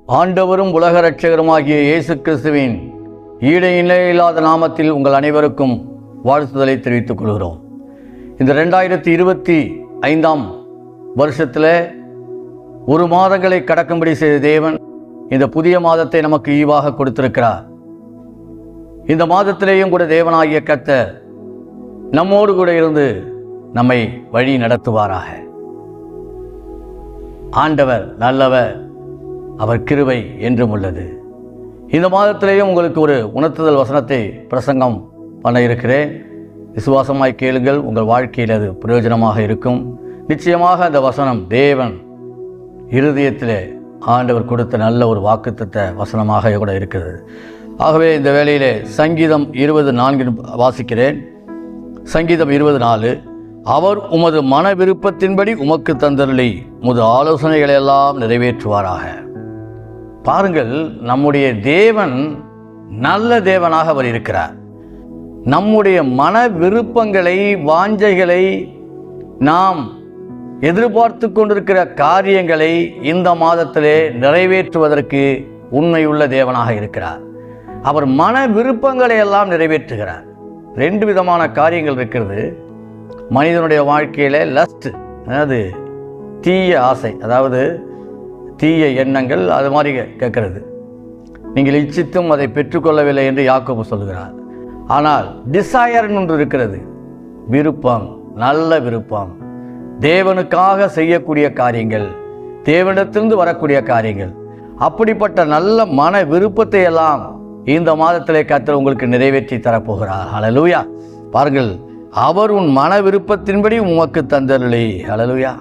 ஆண்டவரும் உலக இரட்சகருமாகிய இயேசு கிறிஸ்துவின் ஈடில்லாத நாமத்தில் உங்கள் அனைவருக்கும் வாழ்த்துதலை தெரிவித்துக் கொள்கிறோம். இந்த 2025 வருஷத்தில் ஒரு மாதங்களை கடக்கும்படி செய்த தேவன் இந்த புதிய மாதத்தை நமக்கு ஈவாக கொடுத்திருக்கிறார். இந்த மாதத்திலேயும் கூட தேவனாகிய கர்த்தர் நம்மோடு கூட இருந்து நம்மை வழி நடத்துவாராக. ஆண்டவர் நல்லவர், அவர் கிருபை என்றும் உள்ளது. இந்த மாதத்திலேயும் உங்களுக்கு ஒரு உணர்த்துதல் வசனத்தை பிரசங்கம் பண்ண இருக்கிறேன். விசுவாசமாய் கேளுங்கள், உங்கள் வாழ்க்கையில் அது பிரயோஜனமாக இருக்கும். நிச்சயமாக அந்த வசனம் தேவன் இருதயத்தில் ஆண்டவர் கொடுத்த நல்ல ஒரு வாக்குத்தத்த வசனமாக கூட இருக்கிறது. ஆகவே இந்த வேளையிலே சங்கீதம் 24 வாசிக்கிறேன். சங்கீதம் 24. அவர் உமது மன விருப்பத்தின்படி உமக்கு தந்தருளி உமது ஆலோசனைகளை எல்லாம் நிறைவேற்றுவாராக. பாருங்கள், நம்முடைய தேவன் நல்ல தேவனாக அவர் இருக்கிறார். நம்முடைய மன விருப்பங்களை, வாஞ்சைகளை, நாம் எதிர்பார்த்து கொண்டிருக்கிற காரியங்களை இந்த மாதத்திலே நிறைவேற்றுவதற்கு உண்மையுள்ள தேவனாக இருக்கிறார். அவர் மன விருப்பங்களை எல்லாம் நிறைவேற்றுகிறார். 2 விதமான காரியங்கள் இருக்கிறது மனிதனுடைய வாழ்க்கையில். லஸ்ட், அதாவது தீய ஆசை, அதாவது தீய எண்ணங்கள், அது மாதிரி கேட்கறது. நீங்கள் இச்சித்தும் அதை பெற்றுக்கொள்ளவில்லை என்று யாக்கோபு சொல்கிறார். ஆனால் டிசையர்னு ஒன்று இருக்கிறது, விருப்பம், நல்ல விருப்பம், தேவனுக்காக செய்யக்கூடிய காரியங்கள், தேவனிடத்திலிருந்து வரக்கூடிய காரியங்கள். அப்படிப்பட்ட நல்ல மன விருப்பத்தை எல்லாம் இந்த மாதத்திலே கர்த்தர் உங்களுக்கு நிறைவேற்றி தரப்போகிறார். ஹல்லேலூயா. பாருங்கள், அவர் உன் மன விருப்பத்தின்படி உமக்கு தந்தருளி. ஹல்லேலூயா.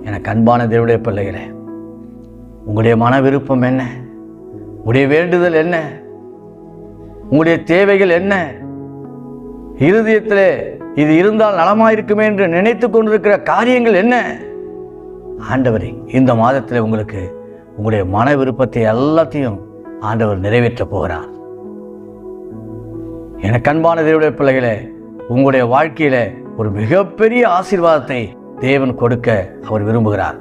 எனக்கு அன்பான தேவனுடைய பிள்ளைகளே, உங்களுடைய மன விருப்பம் என்ன? உங்களுடைய வேண்டுதல் என்ன? உங்களுடைய தேவைகள் என்ன? இருதயத்திலே இது இருந்தால் நலமாயிருக்குமே என்று நினைத்து கொண்டிருக்கிற காரியங்கள் என்ன? ஆண்டவரே, இந்த மாதத்தில் உங்களுக்கு உங்களுடைய மன விருப்பத்தை எல்லாத்தையும் ஆண்டவர் நிறைவேற்ற போகிறார். எனக்கு அன்பான தேவனுடைய பிள்ளைகளே, உங்களுடைய வாழ்க்கையில ஒரு மிகப்பெரிய ஆசீர்வாதத்தை தேவன் கொடுக்க அவர் விரும்புகிறார்.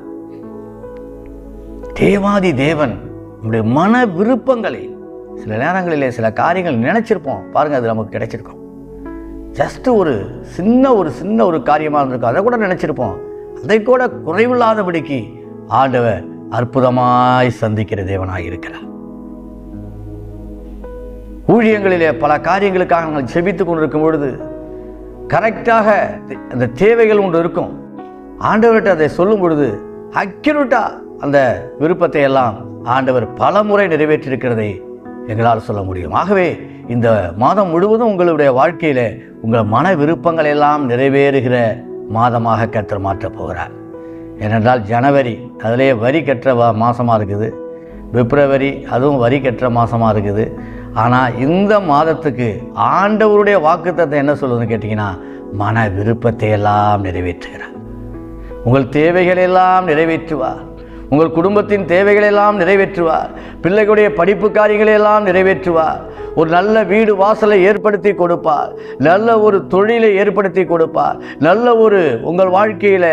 தேவாதி தேவன் நம்முடைய மன விருப்பங்களை, சில நேரங்களிலே சில காரியங்கள் நினைச்சிருப்போம் பாருங்க, அது நமக்கு கிடைச்சிருக்கும். ஜஸ்ட் ஒரு சின்ன ஒரு காரியமாக இருந்திருக்கும், அதை கூட நினைச்சிருப்போம். அதை கூட குறைவில்லாதபடிக்கு ஆண்டவர் அற்புதமாய் சந்திக்கிற தேவனாய் இருக்கிறார். ஊழியங்களிலே பல காரியங்களுக்காக நாங்கள் செபித்து கொண்டிருக்கும் பொழுது கரெக்டாக அந்த தேவைகள் ஒன்று இருக்கும். ஆண்டவர்கிட்ட அதை சொல்லும் பொழுது அக்யூரேட்டா அந்த விருப்பத்தை எல்லாம் ஆண்டவர் பல முறை நிறைவேற்றியிருக்கிறதை எங்களால் சொல்ல முடியும். ஆகவே இந்த மாதம் முழுவதும் உங்களுடைய வாழ்க்கையில உங்கள் மன விருப்பங்கள் எல்லாம் நிறைவேறுகிற மாதமாக கர்த்தர் மாற்றப் போகிறார். ஏனென்றால் ஜனவரி அதிலே வரி கற்ற மாதமாக இருக்குது, பிப்ரவரி அதுவும் வரி கற்ற மாதமாக இருக்குது. ஆனால் இந்த மாதத்துக்கு ஆண்டவருடைய வாக்குத்தத்தம் என்ன சொல்லுதுன்னு கேட்டிங்கன்னா, மன விருப்பத்தை எல்லாம் நிறைவேற்றுகிறார். உங்கள் தேவைகளெல்லாம் நிறைவேற்றுவார். உங்கள் குடும்பத்தின் தேவைகளெல்லாம் நிறைவேற்றுவார். பிள்ளைகளுடைய படிப்பு காரியங்களெல்லாம் நிறைவேற்றுவார். ஒரு நல்ல வீடு வாசலை ஏற்படுத்தி கொடுப்பார். நல்ல ஒரு தொழிலை ஏற்படுத்தி கொடுப்பார். நல்ல ஒரு உங்கள் வாழ்க்கையில்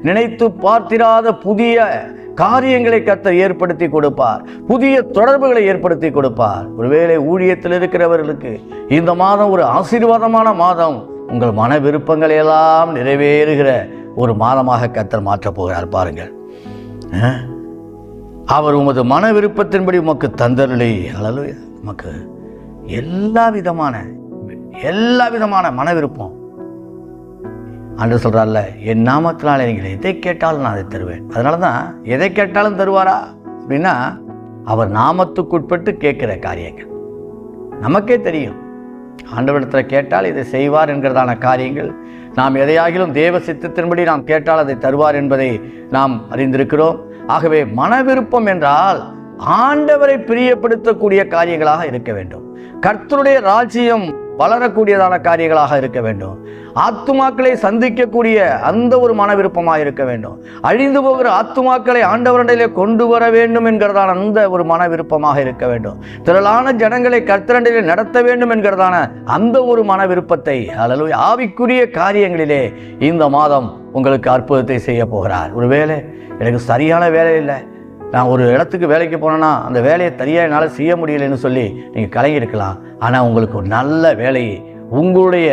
நினைத்து பார்த்திராத புதிய காரியங்களை கர்த்தர் ஏற்படுத்தி கொடுப்பார். புதிய தொடர்புகளை ஏற்படுத்தி கொடுப்பார். ஒருவேளை ஊழியத்தில் இருக்கிறவர்களுக்கு இந்த மாதம் ஒரு ஆசீர்வாதமான மாதம். உங்கள் மன விருப்பங்களை எல்லாம் நிறைவேறுகிற ஒரு மாதமாக கர்த்தர் மாற்றப் போகிறார். பாருங்கள், அவர் உமது மன விருப்பத்தின்படி உமக்கு தந்தருளி. ஹல்லேலூயா. நமக்கு எல்லா விதமான மன விருப்பம் ஆண்டவர் சொல்கிறார்ல, என் நாமத்தினால நீங்கள் எதை கேட்டாலும் நான் அதை தருவேன். அதனால தான் எதை கேட்டாலும் தருவாரா அப்படின்னா, அவர் நாமத்துக்குட்பட்டு கேட்குற காரியங்கள் நமக்கே தெரியும். ஆண்டவரிடத்தில் கேட்டால் இதை செய்வார் என்கிறதான காரியங்கள், நாம் எதையாகிலும் தேவ சித்தத்தின்படி நாம் கேட்டால் அதை தருவார் என்பதை நாம் அறிந்திருக்கிறோம். ஆகவே மன விருப்பம் என்றால் ஆண்டவரை பிரியப்படுத்தக்கூடிய காரியங்களாக இருக்க வேண்டும். கர்த்தருடைய ராஜ்யம் வளரக்கூடியதான காரியங்களாக இருக்க வேண்டும். ஆத்துமாக்களை சந்திக்கக்கூடிய அந்த ஒரு மன விருப்பமாக இருக்க வேண்டும். அழிந்து போகிற ஆத்துமாக்களை ஆண்டவரண்டிலே கொண்டு வர வேண்டும் என்கிறதான அந்த ஒரு மன விருப்பமாக இருக்க வேண்டும். திரளான ஜனங்களை கர்த்தரண்டிலே நடத்த வேண்டும் என்கிறதான அந்த ஒரு மன விருப்பத்தை, அல்லது ஆவிக்குரிய காரியங்களிலே இந்த மாதம் உங்களுக்கு அற்புதத்தை செய்ய போகிறார். ஒரு வேலை எனக்கு சரியான வேலை இல்லை, நான் ஒரு இடத்துக்கு வேலைக்கு போனேன்னா அந்த வேலையை சரியாக என்னால் செய்ய முடியலைன்னு சொல்லி நீங்கள் கலங்கியிருக்கலாம். ஆனால் உங்களுக்கு ஒரு நல்ல வேலையை உங்களுடைய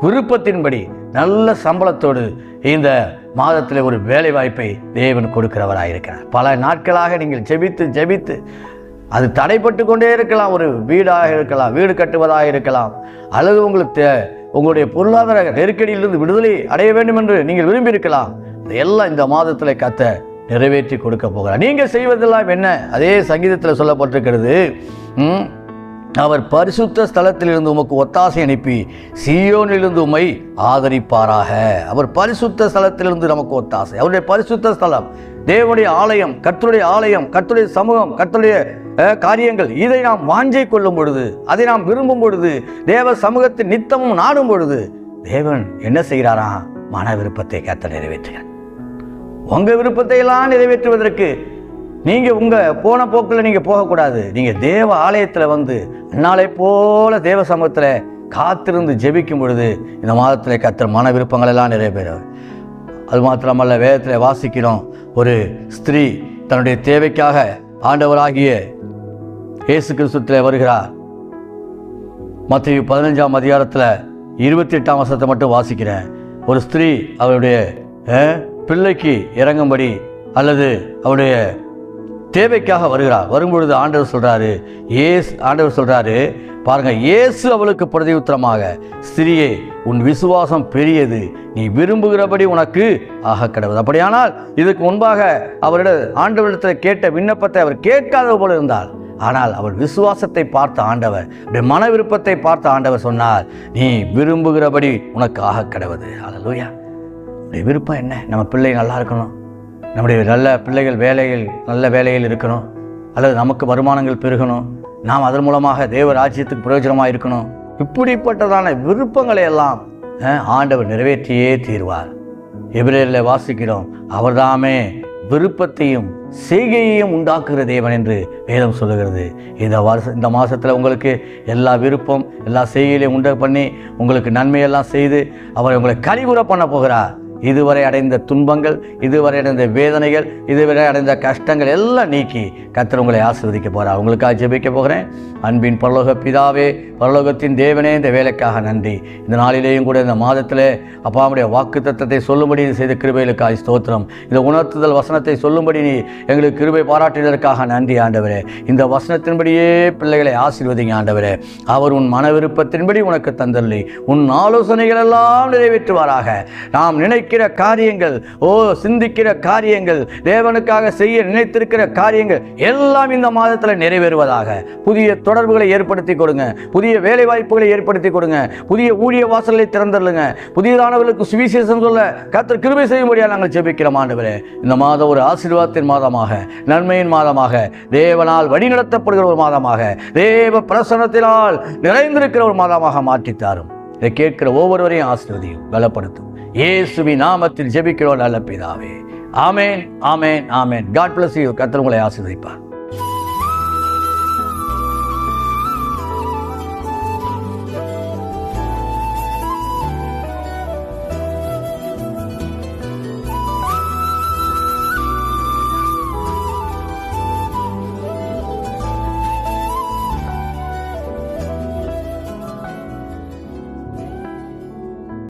விருப்பத்தின்படி நல்ல சம்பளத்தோடு இந்த மாதத்தில் ஒரு வேலை வாய்ப்பை தேவன் கொடுக்கிறவராயிருக்கிறார். பல நாட்களாக நீங்கள் ஜெபித்து அது தடைப்பட்டு கொண்டே இருக்கலாம். ஒரு வீடாக இருக்கலாம், வீடு கட்டுவதாக இருக்கலாம், அல்லது உங்களுக்கு உங்களுடைய பொருளாதார நெருக்கடியிலிருந்து விடுதலை அடைய வேண்டும் என்று நீங்கள் விரும்பி இருக்கலாம். எல்லாம் இந்த மாதத்தில் கர்த்தர் நிறைவேற்றி கொடுக்க போகிறார். நீங்கள் செய்வதெல்லாம் என்ன? அதே சங்கீதத்தில் சொல்லப்பட்டிருக்கிறது, அவர் பரிசுத்த ஸ்தலத்திலிருந்து உமக்கு ஒத்தாசை அனுப்பி சீயோனிலிருந்து உம்மை ஆதரிப்பாராக. அவர் பரிசுத்த ஸ்தலத்திலிருந்து நமக்கு ஒத்தாசை. அவருடைய பரிசுத்த ஸ்தலம் தேவனுடைய ஆலயம், கர்த்தருடைய ஆலயம், கர்த்தருடைய சமூகம், கர்த்தருடைய காரியங்கள். இதை நாம் வாஞ்சை கொள்ளும் பொழுது, அதை நாம் விரும்பும் பொழுது, தேவ சமூகத்தை நித்தமும் நாடும் பொழுது தேவன் என்ன செய்கிறாரா? மன விருப்பத்தை கர்த்தர் நிறைவேற்றுகிறார். உங்கள் விருப்பத்தை எல்லாம் நிறைவேற்றுவதற்கு நீங்கள் உங்கள் போன போக்கில் நீங்கள் போகக்கூடாது. நீங்கள் தேவ ஆலயத்தில் வந்து நாளை போல தேவ சமூகத்தில் காத்திருந்து ஜெபிக்கும் பொழுது இந்த மாதத்தில் கர்த்தர் மன விருப்பங்கள் எல்லாம் நிறைவேறும். அது மாத்திரமல்ல, வேதத்தில் வாசிக்கிறோம், ஒரு ஸ்திரீ தன்னுடைய தேவைக்காக ஆண்டவராகிய இயேசு கிறிஸ்துவிலே வருகிறார். மத்தேயு 15ஆம் அதிகாரத்தில் 28ஆம் வசனத்தை மட்டும் வாசிக்கிறேன். ஒரு ஸ்திரீ அவருடைய பிள்ளைக்கு இறங்கும்படி அல்லது அவருடைய தேவைக்காக வருகிறார். வரும்பொழுது ஆண்டவர் சொல்கிறாரு, பாருங்க, இயேசு அவளுக்கு பிரதியுத்தரமாக, ஸ்திரியே, உன் விசுவாசம் பெரியது, நீ விரும்புகிறபடி உனக்கு ஆக கடவுது. அப்படியானால் இதுக்கு முன்பாக ஆண்டவரிடத்தில் கேட்ட விண்ணப்பத்தை அவர் கேட்காத போல இருந்தார். ஆனால் அவள் விசுவாசத்தை பார்த்த ஆண்டவர், மன விருப்பத்தை பார்த்த ஆண்டவர் சொன்னார், நீ விரும்புகிறபடி உனக்கு ஆக கடவுது. அல்லேலூயா. நம்முடைய விருப்பம் என்ன? நம்ம பிள்ளை நல்லா இருக்கணும், நம்முடைய நல்ல பிள்ளைகள் நல்ல வேலையில் இருக்கணும், அல்லது நமக்கு வருமானங்கள் பெருகணும், நாம் அதன் மூலமாக தேவ ராஜ்யத்துக்கு பிரயோஜனமாக இருக்கணும். இப்படிப்பட்டதான விருப்பங்களை எல்லாம் ஆண்டவர் நிறைவேற்றியே தீர்வார். எபிரேயரில் வாசிக்கிறோம், அவர்தாமே விருப்பத்தையும் செய்கையையும் உண்டாக்குகிற தேவன் என்று வேதம் சொல்லுகிறது. இந்த மாதத்தில் உங்களுக்கு எல்லா விருப்பம் எல்லா செய்கையிலையும் உண்டு பண்ணி உங்களுக்கு நன்மையெல்லாம் செய்து அவர் உங்களை கலிகுற பண்ண போகிறார். இதுவரை அடைந்த துன்பங்கள், இதுவரை அடைந்த வேதனைகள், இதுவரை அடைந்த கஷ்டங்கள் எல்லாம் நீக்கி கர்த்தர் உங்களை ஆசீர்வதிக்க போகிறார். உங்களுக்காக ஜெபிக்க போகிறேன். அன்பின் பரலோக பிதாவே, பரலோகத்தின் தேவனே, இந்த வேலைக்காக நன்றி. இந்த நாளிலேயும் கூட இந்த மாதத்தில் அப்பாவுடைய வாக்கு தத்தத்தை சொல்லும்படி செய்த கிருபைகளுக்காக ஸ்தோத்திரம். இந்த உணர்த்துதல் வசனத்தை சொல்லும்படி நீ எங்களுக்கு கிருபை பாராட்டினதற்காக நன்றி ஆண்டவரே. இந்த வசனத்தின்படியே பிள்ளைகளை ஆசீர்வதிங்க ஆண்டவரே. அவர் உன் மன விருப்பத்தின்படி உனக்கு தந்தள்ளி உன் ஆலோசனைகள் எல்லாம் நிறைவேற்றுவாராக. நாம் நினைக்கிற காரியங்கள், சிந்திக்கிற காரியங்கள், தேவனுக்காக செய்ய நினைத்திருக்கிற காரியங்கள் எல்லாம் இந்த மாதத்தில் நிறைவேறுவதாக. புதிய தொடர்புகளை ஏற்படுத்தி கொடுங்க, புதிய வேலை வாய்ப்புகளை ஏற்படுத்தி கொடுங்க, புதிய ஊழிய வாசல்களை திறந்துள்ளுங்க, புதியதானவர்களுக்கு சுவிசேஷம் சொல்ல கர்த்தர் கிருபை செய்யும்படியாக நாங்கள் ஜெபிக்கிறோம் ஆண்டவரே. இந்த மாதம் ஒரு ஆசீர்வாதத்தின் மாதமாக, நன்மையின் மாதமாக, தேவனால் வழிநடத்தப்படுகிற ஒரு மாதமாக, தேவ பிரசன்னத்தினால் நிறைந்திருக்கிற ஒரு மாதமாக மாற்றித்தாரும். இதை கேட்கிற ஒவ்வொருவரையும் ஆசீர்வதியும், பலப்படுத்தும். இயேசுவின் நாமத்தில் ஜெபிக்கிறோம் நல்ல பிதாவே. ஆமென், ஆமென், ஆமென். God bless you. கர்த்தர் உங்களை ஆசீர்வதிப்பார்.